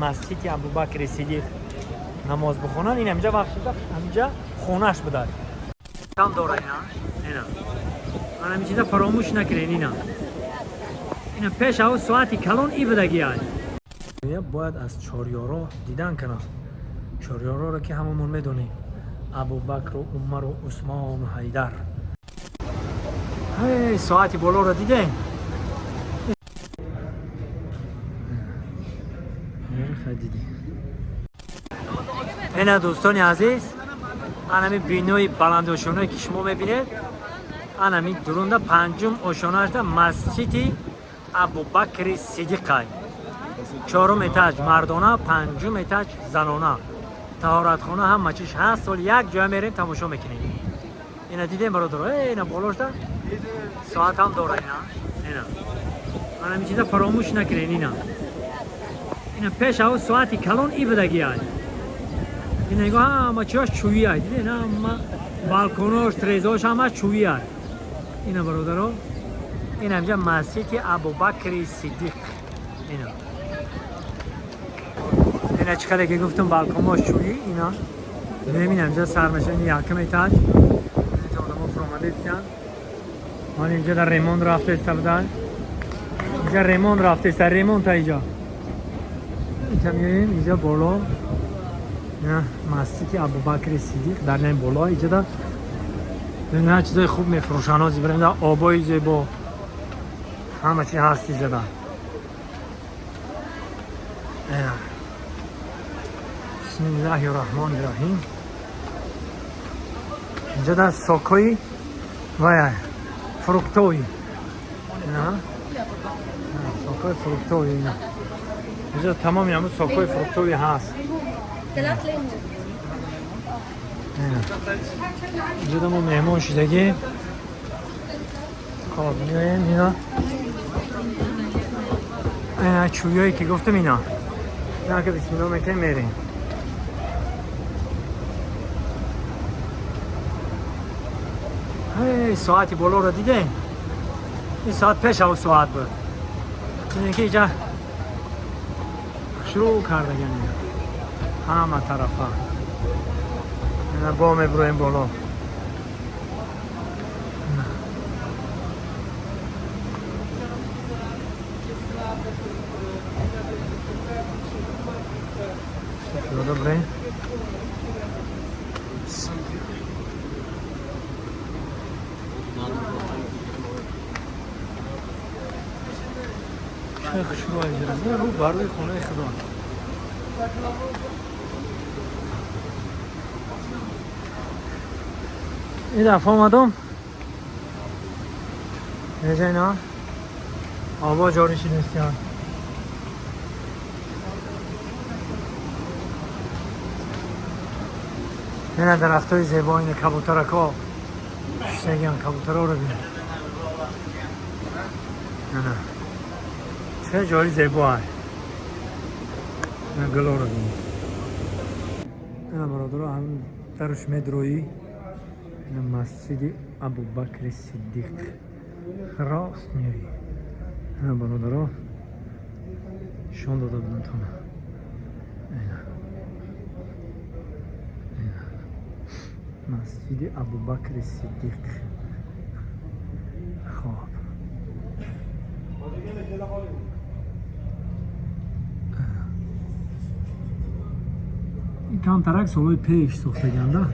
مسجد ابوبکر صدیق نماز بخونن. این همینجا وقت همینجا خونش بودن هم داره اینا من همینجا فراموش نکنین اینا پیش او ساعتی کلون ای بدگی های باید از چاریارا دیدن کنن. چاریارا رو که هممون میدونیم ابوبکر و عمر و عثمان و حیدر. ساعتی بالا رو دیدین؟ اینا دوستان عزیز انمی بینوی بلند اوشونه که شما میبینید انمی درونده پنجم اوشونهش ده مسجد ابوبکر صدیق. چهارم اتاج مردانه، پنجم اتاج زنانه. طهارت خونه هم چیش هست. سال یک جا میرین تماشا میکنیم. اینا دیدیم برادر اینا بالاش ده ساعت هم داره اینا من همین چیزا فراموش نکنین اینا پیش او ساعتی کلون ای بدگی های اینا نگاه همه چیاش چویی های دیدین همه بالکوناش تریزاش همه چویی های اینا برادر این همجا مسجد ابوبکر صدیق اینا چقدر که گفتم بالکوناش چویی اینا ببین همجا سرنشین یکم ایتاج من اینجا در ریموند رفته استبدن اینجا ریموند رفته است ریموند تا اینجا میاییم اینجا بالا نه مسجد ابوبکر صدیق در این بالا اینجا در نه چیزای خوب میفروشن ها زیبریم در آبای زیبا همه چی هست اینجا در بسم الله الرحمن الرحیم اینجا در ساکوی و فروکتوی نه ساکوی فروکتوی اینا اینجا تمام همون ساکوی فروکتوی هست اینجا دمو مهمون شدگی خب میایم اینا چویایی که گفتم اینا که بسم الله میکنیم میریم ساعتی بالا رو دیدین؟ این ساعت پیش او ساعت بود این که اینجا شروع کرده یعنی همه طرفا این با میبرویم بالا добре شیخ شروع ایجرازه رو بروی خونه خدا این دفعه آمدم اینجا اینا آبا جاریشی نیستیان این درخت های زیبا این کبوترک ها شگیان کبوتر ها رو بین نه چه جایی زیبا های این گل ها رو بین این برادر ها هم درش مدروی این مسجد ابوبکر صدیق راست میایی این برادر ها شان داده بودن تانه مسجد ابوبکر صدیق خواب این کمترک سالای پیش ساخته گنده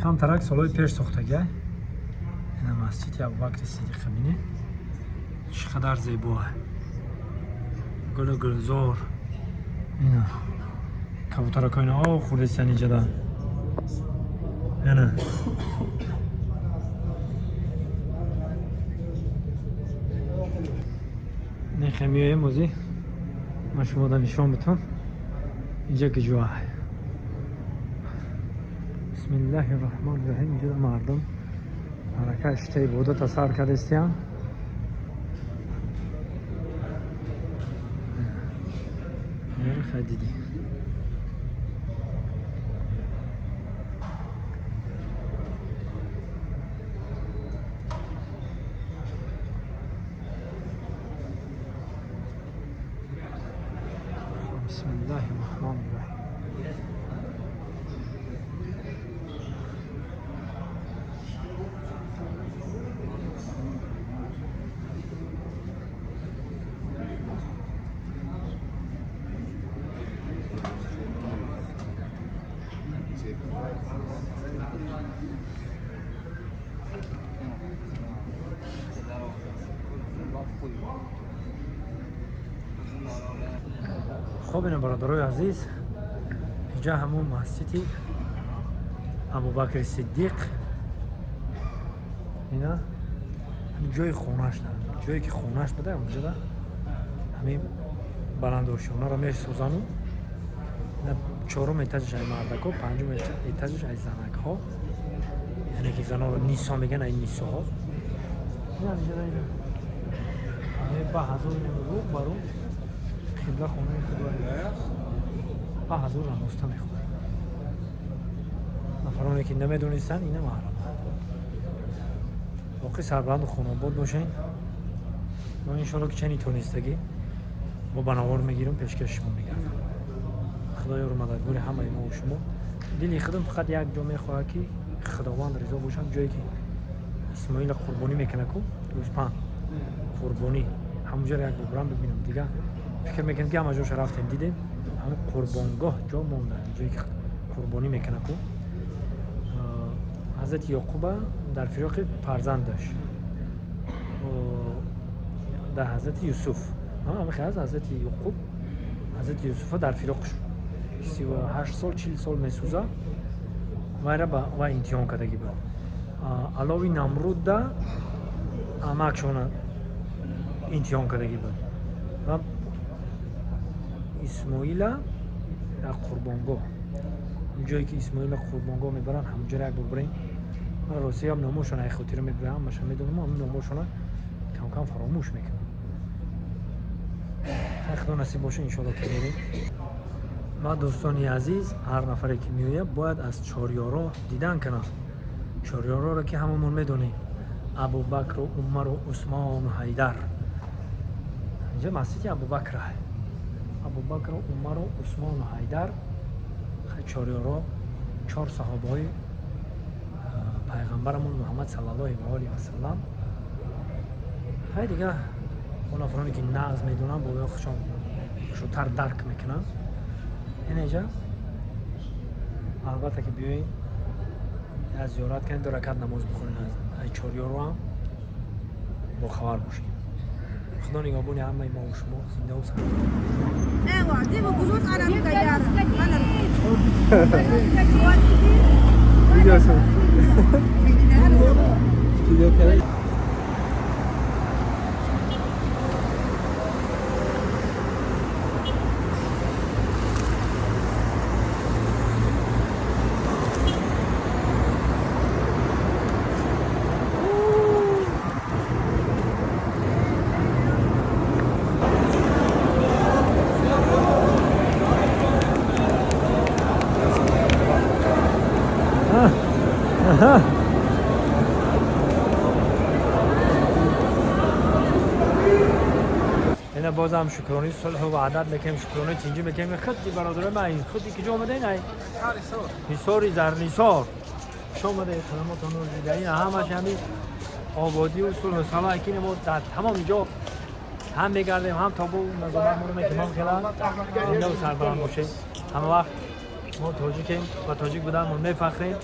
کمترک سالای پیش ساخته گه این مسجد ابوبکر صدیق بینه چقدر زیباه گل و گلزار اینا کبوترک اینا ها خورده سنی جدا نه نه میایه موزی من شما دا نشان بتون اینجا که جواه بسم الله الرحمن الرحیم اینجا دا مردم حرکه اشتای بوده تصار کرده استیان خدیدی بسم الله الله الرحمن الرحیم. خب این برادرای عزیز، اینجا همون مسجد ابوبکر صدیق، اینا جای خونش دارن، جایی که خونش بوده اونجا ده همین بلندوشونا رو میش سوزانو. چهارم ایتاژش ای مردکا، پنجم ایتاژش ای زنک ها، یعنی که زنا رو نیسا میگن، ای نیسا ها. اینا اینجا ده اینجا با حضور رو برو قبله خونه خدا با حضور رموسته میخونه. نفرانی که نمیدونستن اینه محرم باقی سربلند خونه بود باشین. ما انشالله که چنین تونستگی ما بناور میگیرم پیشکش شما میگم. خدای رو مددگار همه ما و شما. دلی خودم فقط یک جا میخواه که خداوند رضا باشم، جایی که اسماعیل قربانی میکنه کو دوستان قربانی همونجا یک ببرم ببینم دیگه. فکر میکنم که همه جاش رفتیم دیدیم، همون قربانگاه جا مونده، جایی که قربانی میکنه کو. حضرت یعقوب در فراق فرزند داشت در حضرت یوسف. همه از حضرت یعقوب حضرت یوسف در فراق شد 38 سال 40 سال میسوزه و با امتحان کردگی بود. علاوه نمرود ده امکشون امتحان کردگی بود و اسماعیل در قربانگاه، جایی که اسماعیل قربانگاه میبرن همونجا یک ببرین. من راستی هم ناموشون ای خاطر میبرم، ماشا میدونم هم ناموشون کم کم فراموش میکنم. خدا نصیب باشه انشالله که میریم. ما دوستانی عزیز، هر نفری که میویه باید از چهاریارا دیدن کنه. چهاریارا رو که هممون میدونیم، ابوبکر و عمر و عثمان و حیدر. اینجا مسجد ابوبکر هست. ابوبکر و عمر و عثمان و حیدر چهاریارا، چهار صحابه های پیغمبرمون محمد صلی الله علیه و سلم. خیلی دیگه اون افرانی که نغز میدونن با خودشون شوتر درک میکنن. این اینجا البته که بیاین از زیارت کنید، 2 رکعت نماز بخونین، از چهاریارا هم با خبر باشین. خدا نگهبان همه ما و شما زنده و سلامت. ايوه دي بجلود عربي طياره فيديو اینا بازم شکرانی صلح و وحدت میکنیم، شکرانی چینجی میکنیم. خودی برادر من این خودی که جا مده نه نیساری زرنیسار شما مده خدمات نور دیده. این همش همین آبادی و صلح و صلاح اکنیم ما در تمام جا هم میگردیم، هم تا با نظاممون رو میکنیم هم خیلی زنده و سربلند باشه. همه وقت ما تاجیکیم و تاجیک بودن ما میفخریم.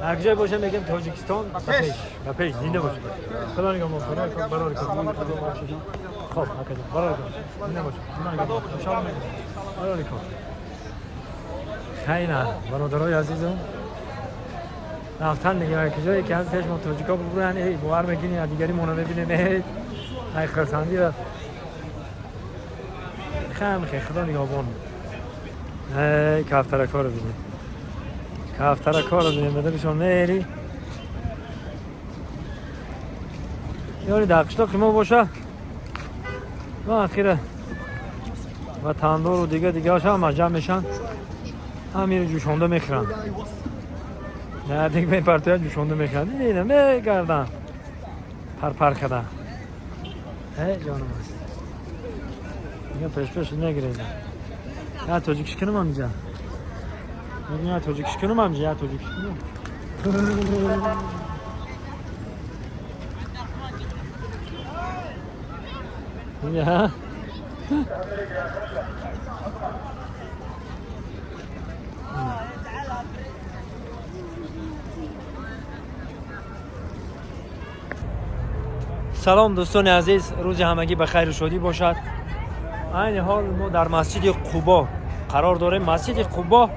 هر جای باشه میگیم تاجیکستان و پیش زنده باشه. خدا نگهدار خدا کنه برای کمال خدا باشه. خب هکذا برای کن زنده باشه. خدا نگهدار خوشحال میشم برای کن. خیلی نه برادرای عزیزم رفتن دیگه که جایی که از پیش ما تاجیکا بودن ای باور میکنی دیگری مونو ببینیم ای خرسندی و خیلی خدا نگهبان. ای کفترکا رو ببین، کفترکا رو ببین بدنشون میری یاری دقشتا ما باشه و اخیره و تندور و دیگه هاش هم جمع میشن همین جوشونده میخورن. نه دیگه به پرتویا جوشونده میخورن دیدم میگردن پر کردن. ای جانم هست دیگه پیش نگریزن. یا توجیکش کنم همینجا یا توجیکش کنم همینجا یا توجیکش کنم یا سلام دوستان عزیز، روز همگی بخیر و شادی باشد. این حال ما در مسجد قبا قرار داریم. مسجد قبا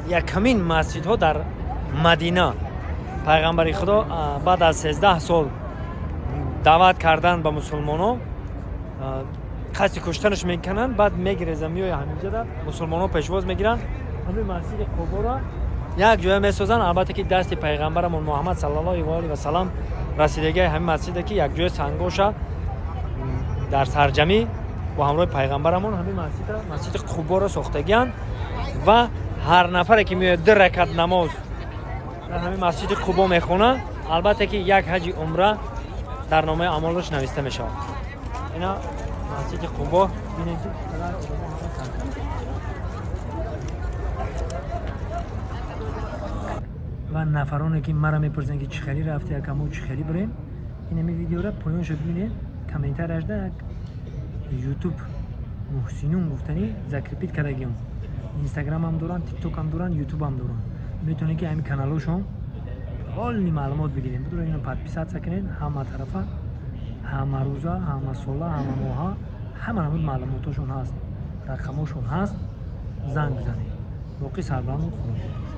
یکمین مسجد ها در مدینه. پیغمبر خدا بعد از 13 سال دعوت کردن به مسلمان ها، کسی کشتنش میکنن، بعد میگیره زمین همینجا در مسلمان ها پیشواز میگیرن، همین مسجد قبا را یک جای میسازن. البته که دست پیغمبرمون محمد صلی الله علیه و سلم رسیدگی همین مسجد که یک جای سنگوشه در سرجمی با همراه پیغمبرمون همین مسجد قبا را ساختگیان و هر نفری که میاد 2 رکعت نماز در همین مسجد قبا میخونه، البته که یک حج عمره در نامه اعمالش نوشته میشه. اینا مسجد قبا ببینید و نفرانی که مرا میپرسن که چه خیلی رفته کمو چه خیلی بریم، این می ویدیو را پایان شد ببینید، کامنتر اجده یوتیوب محسنون گفتنی ذکر پیت کردگیم. اینستاگرام هم دارن، تیک توک هم دارن، یوتیوب هم دارن. میتونید که همین کانالشون کلی معلومات بگیرید. بدون اینو پادپیسات سکنید، همه طرفا، همه روزا، همه سالا، همه ماها، همه معلوماتشون هست، رقمشون هست. زنگ بزنید. باقی سربلند خونید.